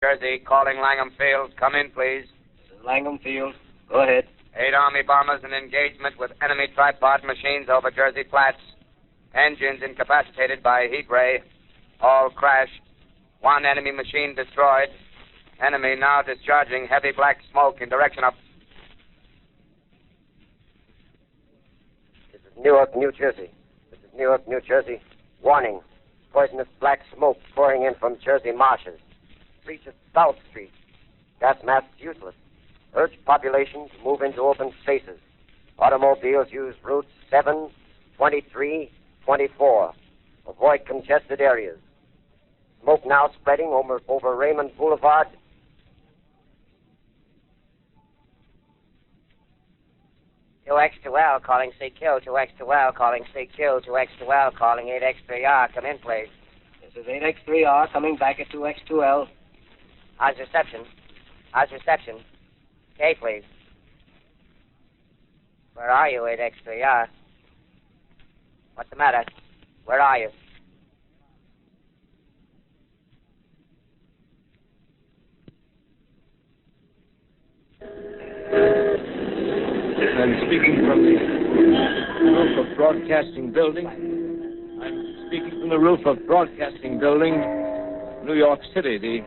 Jersey, calling Langham Field. Come in, please. This is Langham Field. Go ahead. 8 Army bombers in engagement with enemy tripod machines over Jersey Flats. Engines incapacitated by heat ray. All crashed. 1 enemy machine destroyed. Enemy now discharging heavy black smoke in direction of... This is Newark, New Jersey. This is Newark, New Jersey. Warning. Poisonous black smoke pouring in from Jersey marshes. Reaches South Street. Gas masks useless. Urge population to move into open spaces. Automobiles use routes 7, 23, 24. Avoid congested areas. Smoke now spreading over Raymond Boulevard. X2L calling CQ, 2X2L calling CQ, 2X2L calling 8X3R. Come in, please. This is 8X3R coming back at 2X2L. How's reception? How's reception? Okay, please. Where are you, 8X3R? What's the matter? Where are you? I'm speaking from the roof of Broadcasting Building. I'm speaking from the roof of Broadcasting Building, New York City. The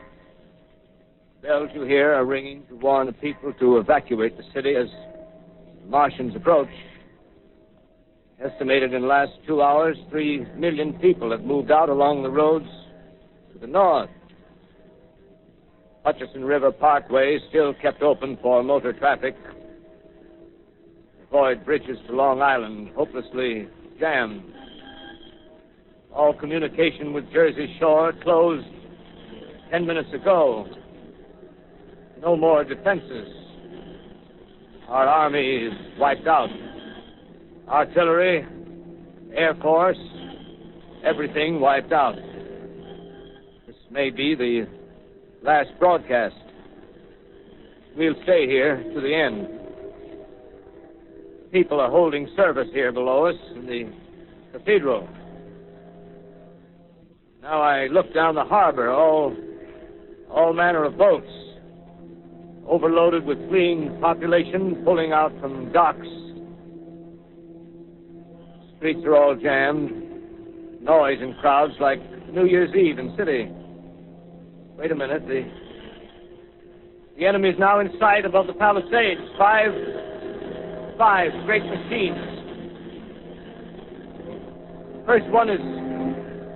bells you hear are ringing to warn the people to evacuate the city as the Martians approach. Estimated in the last 2 hours, 3 million people have moved out along the roads to the north. Hutchison River Parkway is still kept open for motor traffic. Avoid bridges to Long Island, hopelessly jammed. All communication with Jersey Shore closed 10 minutes ago. No more defenses. Our army is wiped out. Artillery, Air Force, everything wiped out. This may be the last broadcast. We'll stay here to the end. People are holding service here below us in the cathedral. Now I look down the harbor, all manner of boats, overloaded with fleeing population pulling out from docks. Streets are all jammed, noise and crowds like New Year's Eve in city. Wait a minute, the enemy is now in sight above the Palisades. Five great machines. First one is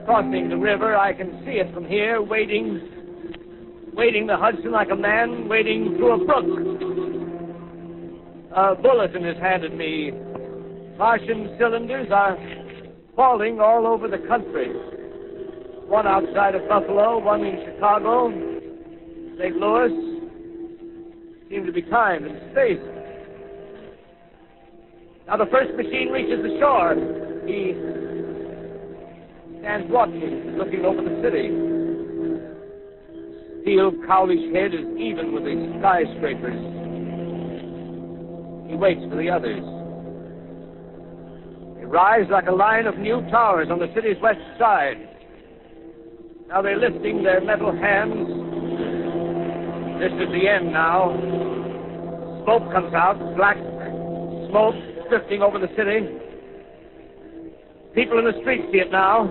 crossing the river. I can see it from here, wading the Hudson like a man wading through a brook. A bulletin is handed me. Martian cylinders are falling all over the country. One outside of Buffalo, one in Chicago, St. Louis. Seem to be timed and spaced. Now the first machine reaches the shore. He stands watching, looking over the city. Steel cowlish head is even with the skyscrapers. He waits for the others. They rise like a line of new towers on the city's west side. Now they're lifting their metal hands. This is the end now. Smoke comes out, black smoke drifting over the city. People in the streets see it now.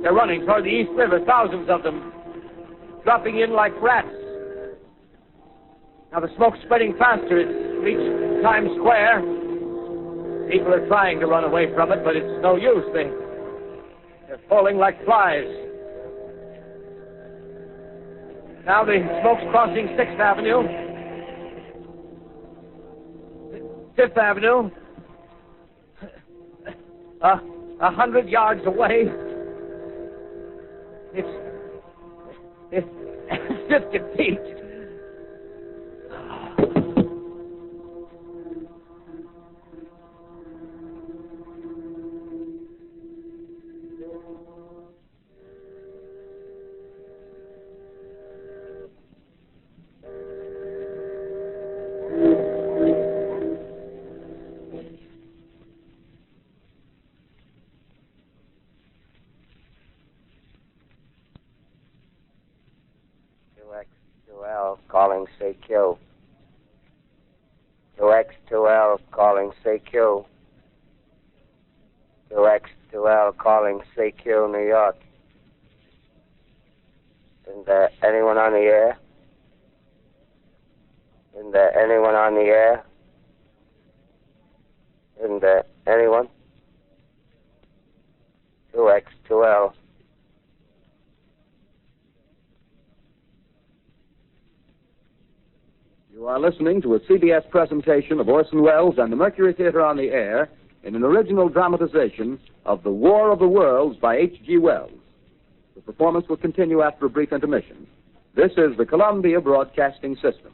They're running toward the East River, thousands of them, dropping in like rats. Now the smoke's spreading faster. It's reached Times Square. People are trying to run away from it, but it's no use. They're falling like flies. Now the smoke's crossing 6th Avenue. 5th Avenue. 100 yards away. It's 50 feet. 2X2L, calling CQ. 2X2L, calling CQ. 2X2L, calling CQ, New York. Isn't there anyone on the air? Isn't there anyone on the air? Isn't there anyone? 2X2L. You are listening to a CBS presentation of Orson Welles and the Mercury Theater on the Air in an original dramatization of The War of the Worlds by H.G. Wells. The performance will continue after a brief intermission. This is the Columbia Broadcasting System.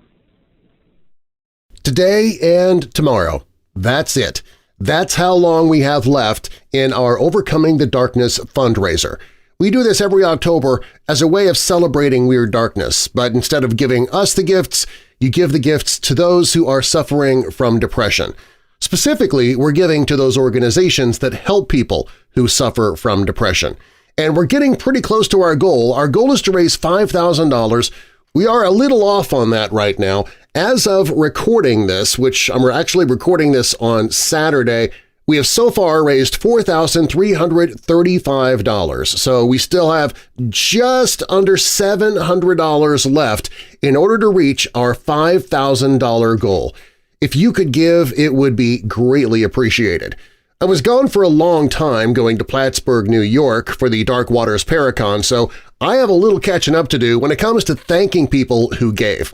Today and tomorrow. That's it. That's how long we have left in our Overcoming the Darkness fundraiser. We do this every October as a way of celebrating Weird Darkness, but instead of giving us the gifts, you give the gifts to those who are suffering from depression. Specifically, we're giving to those organizations that help people who suffer from depression. And we're getting pretty close to our goal. Our goal is to raise $5,000. We are a little off on that right now. As of recording this, which I'm actually recording this on Saturday, we have so far raised $4,335, so we still have just under $700 left in order to reach our $5,000 goal. If you could give, it would be greatly appreciated. I was gone for a long time going to Plattsburgh, New York for the Dark Waters Paracon, so I have a little catching up to do when it comes to thanking people who gave.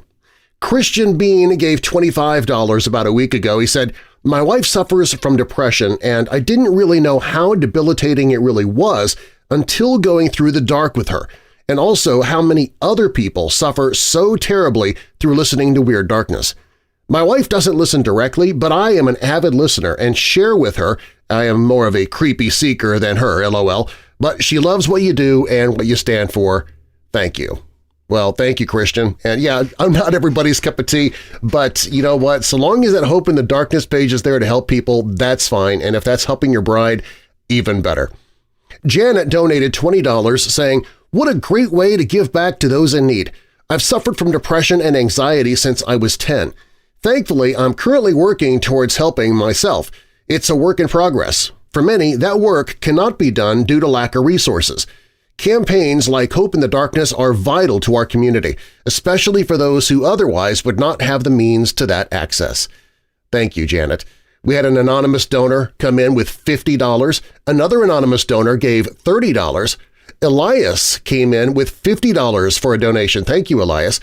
Christian Bean gave $25 about a week ago. He said, "My wife suffers from depression and I didn't really know how debilitating it really was until going through the dark with her, and also how many other people suffer so terribly through listening to Weird Darkness. My wife doesn't listen directly, but I am an avid listener and share with her. I am more of a creepy seeker than her, LOL, but she loves what you do and what you stand for. Thank you." Well, thank you, Christian. And yeah, I'm not everybody's cup of tea, but you know what? So long as that Hope in the Darkness page is there to help people, that's fine. And if that's helping your bride, even better. Janet donated $20 saying, "What a great way to give back to those in need. I've suffered from depression and anxiety since I was 10. Thankfully, I'm currently working towards helping myself. It's a work in progress. For many, that work cannot be done due to lack of resources. Campaigns like Hope in the Darkness are vital to our community, especially for those who otherwise would not have the means to that access." Thank you, Janet. We had an anonymous donor come in with $50. Another anonymous donor gave $30. Elias came in with $50 for a donation. Thank you, Elias.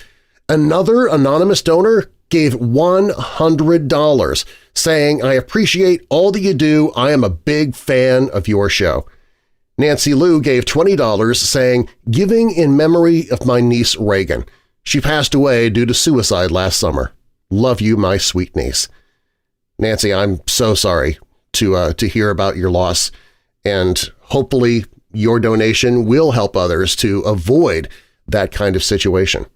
Another anonymous donor gave $100, saying, "I appreciate all that you do. I am a big fan of your show." Nancy Lou gave $20, saying, "Giving in memory of my niece Reagan. She passed away due to suicide last summer. Love you, my sweet niece." Nancy, I'm so sorry to hear about your loss, and hopefully your donation will help others to avoid that kind of situation.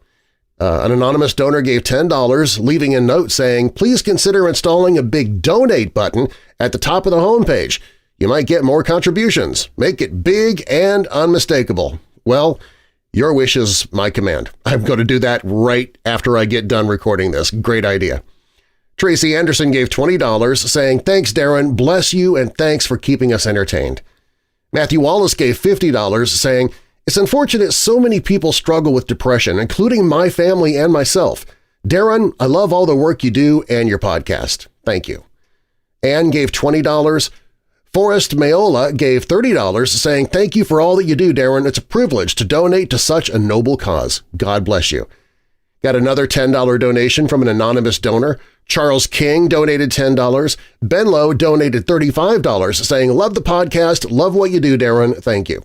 An anonymous donor gave $10, leaving a note saying, "Please consider installing a big donate button at the top of the homepage. You might get more contributions. Make it big and unmistakable." Well, your wish is my command. I'm going to do that right after I get done recording this. Great idea. Tracy Anderson gave $20, saying, "Thanks, Darren. Bless you, and thanks for keeping us entertained." Matthew Wallace gave $50, saying, "It's unfortunate so many people struggle with depression, including my family and myself. Darren, I love all the work you do and your podcast. Thank you." Ann gave $20. Forrest Mayola gave $30, saying, "Thank you for all that you do, Darren. It's a privilege to donate to such a noble cause. God bless you." Got another $10 donation from an anonymous donor. Charles King donated $10. Benlow donated $35, saying, "Love the podcast. Love what you do, Darren. Thank you."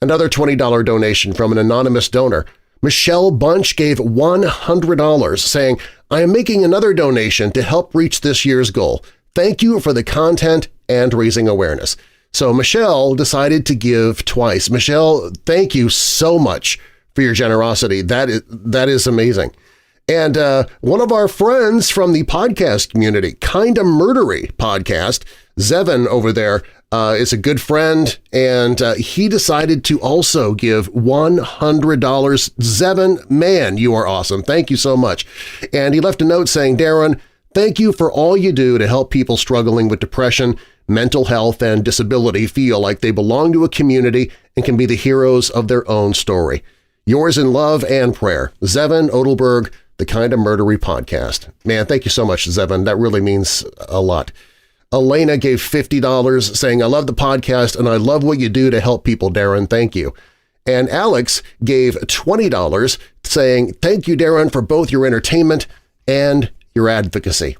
Another $20 donation from an anonymous donor. Michelle Bunch gave $100, saying, "I am making another donation to help reach this year's goal. Thank you for the content and raising awareness." So Michelle decided to give twice. Michelle, thank you so much for your generosity. That is amazing. And one of our friends from the podcast community, Kinda Murdery podcast, Zevin over there, is a good friend, and he decided to also give $100. Zevin, man, you are awesome. Thank you so much. And he left a note saying, Darren, thank you for all you do to help people struggling with depression, mental health, and disability feel like they belong to a community and can be the heroes of their own story. Yours in love and prayer, Zevin Odelberg, The Kind of Murdery Podcast. Man, thank you so much, Zevin. That really means a lot. Elena gave $50 saying, I love the podcast and I love what you do to help people, Darren. Thank you. And Alex gave $20 saying, thank you, Darren, for both your entertainment and your advocacy.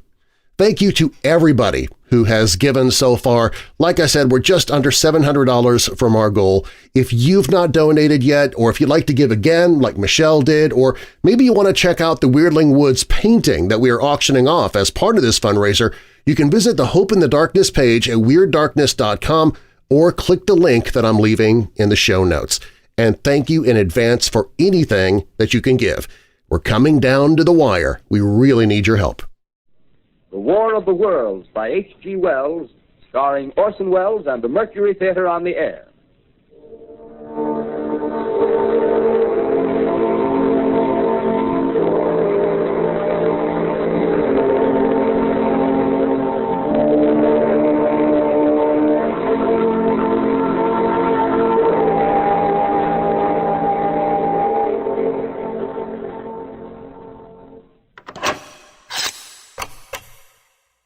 Thank you to everybody who has given so far. Like I said, we're just under $700 from our goal. If you've not donated yet, or if you'd like to give again like Michelle did, or maybe you want to check out the Weirdling Woods painting that we are auctioning off as part of this fundraiser, you can visit the Hope in the Darkness page at WeirdDarkness.com or click the link that I'm leaving in the show notes. And thank you in advance for anything that you can give. We're coming down to the wire. We really need your help. The War of the Worlds by H.G. Wells, starring Orson Welles and the Mercury Theater on the air.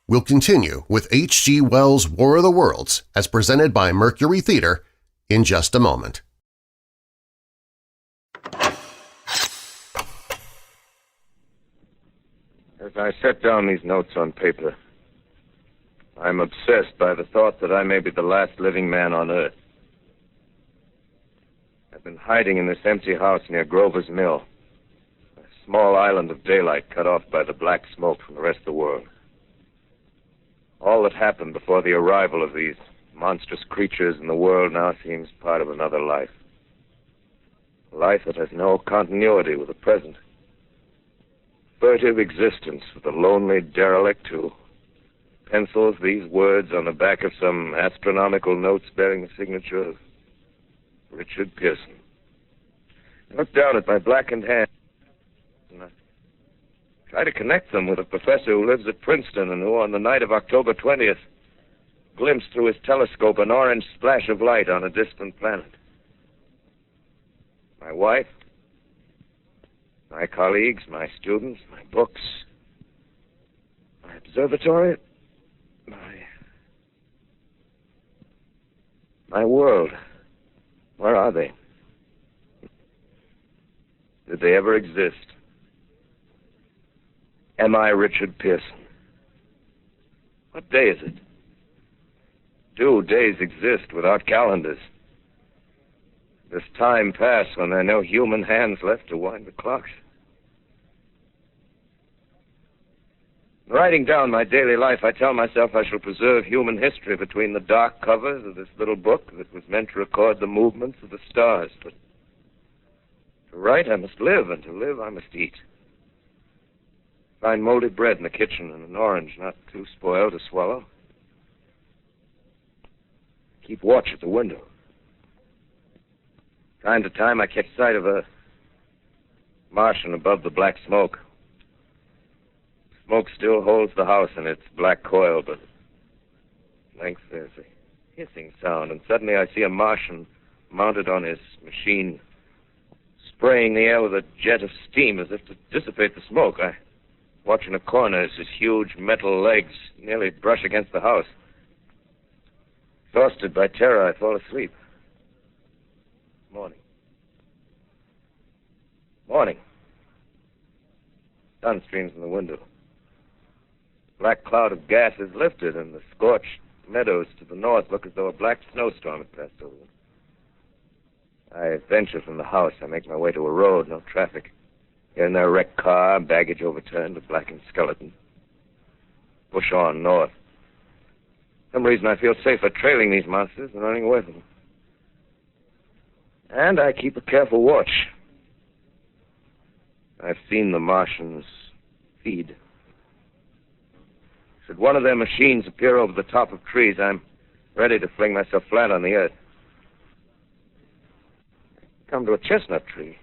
We'll continue with H.G. Wells' War of the Worlds as presented by Mercury Theater in just a moment. As I set down these notes on paper, I'm obsessed by the thought that I may be the last living man on Earth. I've been hiding in this empty house near Grover's Mill, a small island of daylight cut off by the black smoke from the rest of the world. All that happened before the arrival of these monstrous creatures in the world now seems part of another life. A life that has no continuity with the present. Furtive existence with a lonely derelict who pencils these words on the back of some astronomical notes bearing the signature of Richard Pearson. I look down at my blackened hand and I try to connect them with a professor who lives at Princeton and who, on the night of October 20th, glimpsed through his telescope an orange splash of light on a distant planet. My wife, my colleagues, my students, my books, my observatory, my world. Where are they? Did they ever exist? Am I Richard Pearson? What day is it? Do days exist without calendars? Does time pass when there are no human hands left to wind the clocks? In writing down my daily life, I tell myself I shall preserve human history between the dark covers of this little book that was meant to record the movements of the stars. But to write, I must live, and to live, I must eat. Find moldy bread in the kitchen and an orange not too spoiled to swallow. Keep watch at the window. Time to time, I catch sight of a Martian above the black smoke. Smoke still holds the house in its black coil, but at length there's a hissing sound, and suddenly I see a Martian mounted on his machine, spraying the air with a jet of steam as if to dissipate the smoke. I watch in a corner as his huge metal legs nearly brush against the house. Exhausted by terror, I fall asleep. Morning. Morning. Sun streams in the window. Black cloud of gas is lifted, and the scorched meadows to the north look as though a black snowstorm had passed over them. I venture from the house. I make my way to a road, no traffic. Here and there, a wrecked car, baggage overturned, a blackened skeleton. Push on north. For some reason, I feel safer trailing these monsters than running away from them. And I keep a careful watch. I've seen the Martians feed. Should one of their machines appear over the top of trees, I'm ready to fling myself flat on the earth. Come to a chestnut tree.